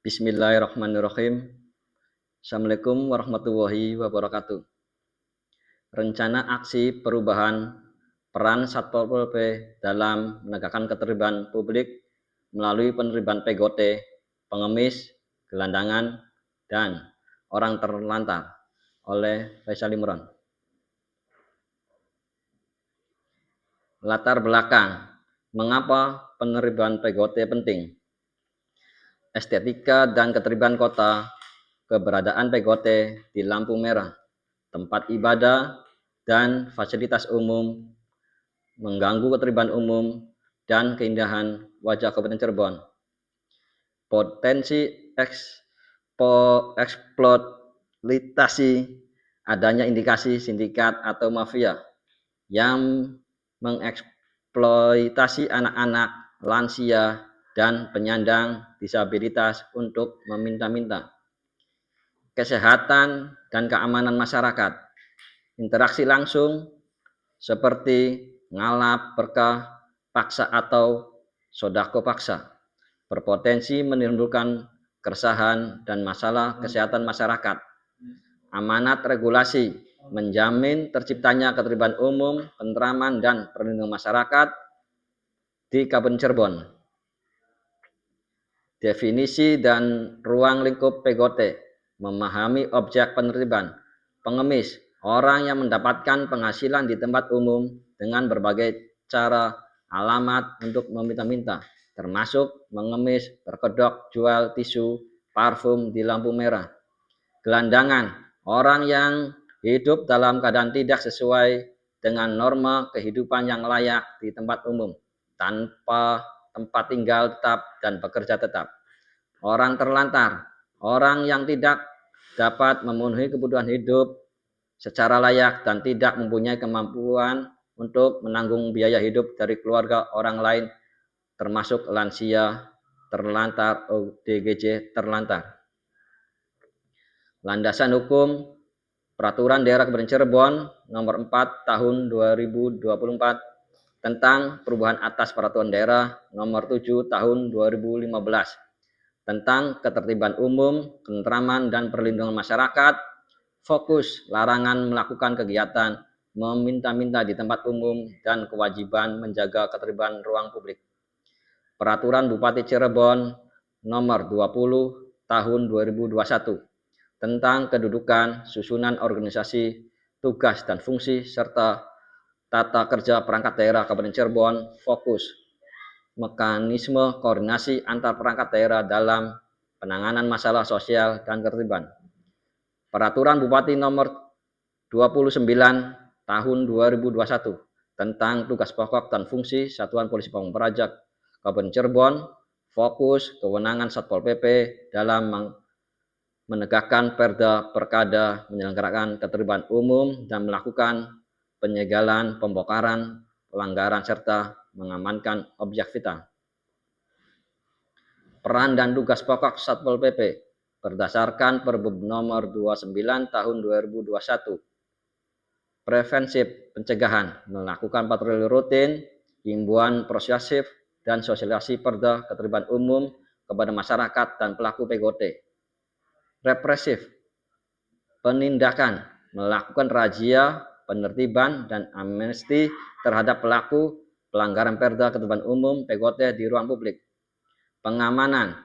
Bismillahirrahmanirrahim. Assalamualaikum warahmatullahi wabarakatuh. Rencana aksi perubahan peran Satpol PP dalam menegakkan ketertiban publik melalui penerimaan PGOT, pengemis, gelandangan, dan orang terlantar oleh Faisal Imron. Latar belakang, mengapa penerimaan PGOT penting? Estetika dan ketertiban kota, keberadaan PGOT di lampu merah, tempat ibadah, dan fasilitas umum, mengganggu ketertiban umum dan keindahan wajah Kabupaten Cirebon. Potensi eksploitasi, adanya indikasi sindikat atau mafia yang mengeksploitasi anak-anak, lansia, dan penyandang disabilitas untuk meminta-minta. Kesehatan dan keamanan masyarakat, interaksi langsung seperti ngalap, berkah, paksa atau sodako paksa, berpotensi menimbulkan keresahan dan masalah kesehatan masyarakat. Amanat regulasi, menjamin terciptanya ketertiban umum, ketentraman, dan perlindungan masyarakat di Kabupaten Cirebon. Definisi dan ruang lingkup PGOT, memahami objek penertiban. Pengemis, orang yang mendapatkan penghasilan di tempat umum dengan berbagai cara, alamat untuk meminta-minta, termasuk mengemis, berkedok, jual tisu, parfum di lampu merah. Gelandangan, orang yang hidup dalam keadaan tidak sesuai dengan norma kehidupan yang layak di tempat umum, tanpa tempat tinggal tetap dan bekerja tetap. Orang terlantar, orang yang tidak dapat memenuhi kebutuhan hidup secara layak dan tidak mempunyai kemampuan untuk menanggung biaya hidup dari keluarga orang lain, termasuk lansia, terlantar, ODGJ terlantar. Landasan hukum Peraturan Daerah Kabupaten Cirebon Nomor 4 Tahun 2024 tentang perubahan atas Peraturan Daerah Nomor 7 Tahun 2015 tentang ketertiban umum, ketentraman, dan perlindungan masyarakat. Fokus larangan melakukan kegiatan meminta-minta di tempat umum dan kewajiban menjaga ketertiban ruang publik. Peraturan Bupati Cirebon Nomor 20 Tahun 2021 tentang kedudukan, susunan organisasi, tugas dan fungsi, serta tata kerja perangkat daerah Kabupaten Cirebon. Fokus mekanisme koordinasi antar perangkat daerah dalam penanganan masalah sosial dan ketertiban. Peraturan Bupati Nomor 29 Tahun 2021 tentang tugas pokok dan fungsi Satuan Polisi Pamung Praja Kabupaten Cirebon. Fokus kewenangan Satpol PP dalam menegakkan perda perkada, menyelenggarakan ketertiban umum, dan melakukan penyegalan, pembongkaran, pelanggaran, serta mengamankan objek vital. Peran dan tugas pokok Satpol PP berdasarkan Perbup Nomor 29 Tahun 2021. Preventif pencegahan, melakukan patroli rutin, himbauan persuasif, dan sosialisasi perda ketertiban umum kepada masyarakat dan pelaku PGOT. Represif, penindakan, melakukan razia, penertiban, dan amnesti terhadap pelaku pelanggaran perda ketertiban umum PGOT di ruang publik. Pengamanan,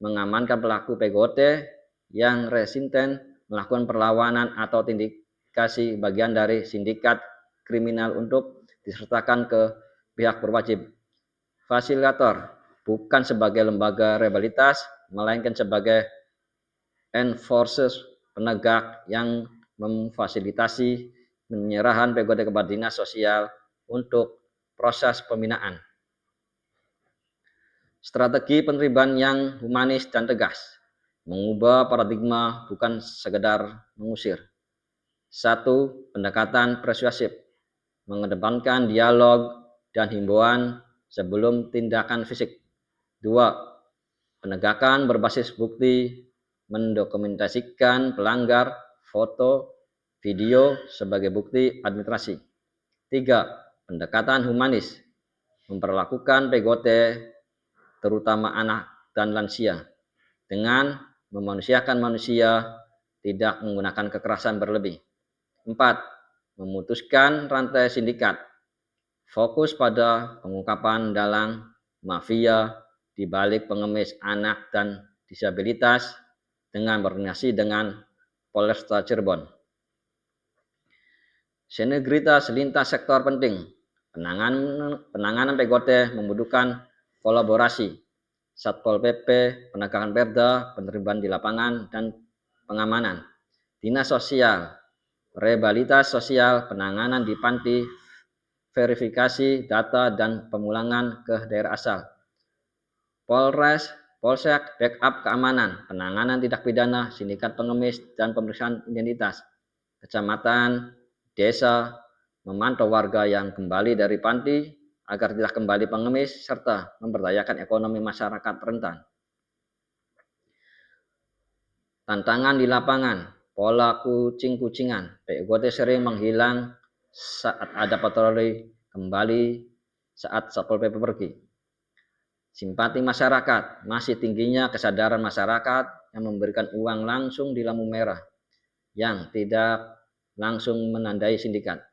mengamankan pelaku PGOT yang resisten melakukan perlawanan atau tindikasi bagian dari sindikat kriminal untuk disertakan ke pihak berwajib. Fasilitator, bukan sebagai lembaga rehabilitas, melainkan sebagai enforcer, penegak yang memfasilitasi penyerahan PGOT kepada dinas sosial untuk proses pembinaan. Strategi penerimaan yang humanis dan tegas, mengubah paradigma bukan sekedar mengusir. 1. Pendekatan persuasif, mengedepankan dialog dan himbauan sebelum tindakan fisik. 2. Penegakan berbasis bukti, mendokumentasikan pelanggar, foto, video sebagai bukti administrasi. 3. Pendekatan humanis, memperlakukan PGOT terutama anak dan lansia dengan memanusiakan manusia, tidak menggunakan kekerasan berlebih. 4. Memutuskan rantai sindikat, fokus pada pengungkapan dalang mafia di balik pengemis anak dan disabilitas dengan berkoordinasi dengan Polresta Cirebon. Sinergitas lintas sektor penting. Penanganan PGOT membutuhkan kolaborasi Satpol PP, penegakan perda, penertiban di lapangan, dan pengamanan. Dinas Sosial, rehabilitasi sosial, penanganan di panti, verifikasi data dan pemulangan ke daerah asal. Polres, Polsek, backup keamanan, penanganan tindak pidana, sindikat pengemis, dan pemeriksaan identitas. Kecamatan, desa, memantau warga yang kembali dari panti agar tidak kembali pengemis, serta memberdayakan ekonomi masyarakat rentan. Tantangan di lapangan, pola kucing-kucingan. PGOT sering menghilang saat ada patroli, kembali saat Satpol PP pergi. Simpati masyarakat, masih tingginya kesadaran masyarakat yang memberikan uang langsung di lampu merah yang tidak langsung menandai sindikat.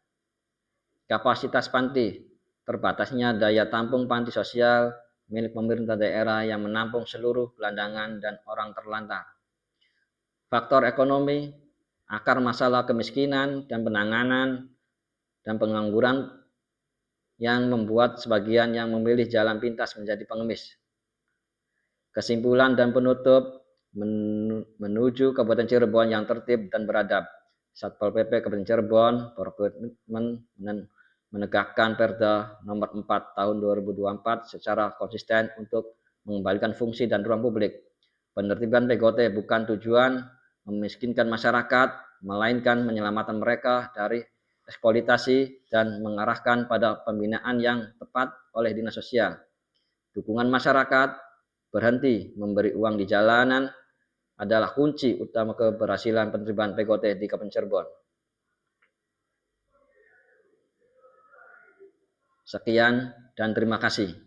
Kapasitas panti, terbatasnya daya tampung panti sosial milik pemerintah daerah yang menampung seluruh gelandangan dan orang terlantar. Faktor ekonomi, akar masalah kemiskinan dan penanganan dan pengangguran yang membuat sebagian yang memilih jalan pintas menjadi pengemis. Kesimpulan dan penutup, menuju Kabupaten Cirebon yang tertib dan beradab. Satpol PP Kabupaten Cirebon berkomitmen menegakkan Perda Nomor 4 Tahun 2024 secara konsisten untuk mengembalikan fungsi dan ruang publik. Penertiban PGOT bukan tujuan memiskinkan masyarakat, melainkan menyelamatkan mereka dari eksploitasi dan mengarahkan pada pembinaan yang tepat oleh Dinas Sosial. Dukungan masyarakat, berhenti memberi uang di jalanan adalah kunci utama keberhasilan penertiban PGOT di Kabupaten Cirebon. Sekian dan terima kasih.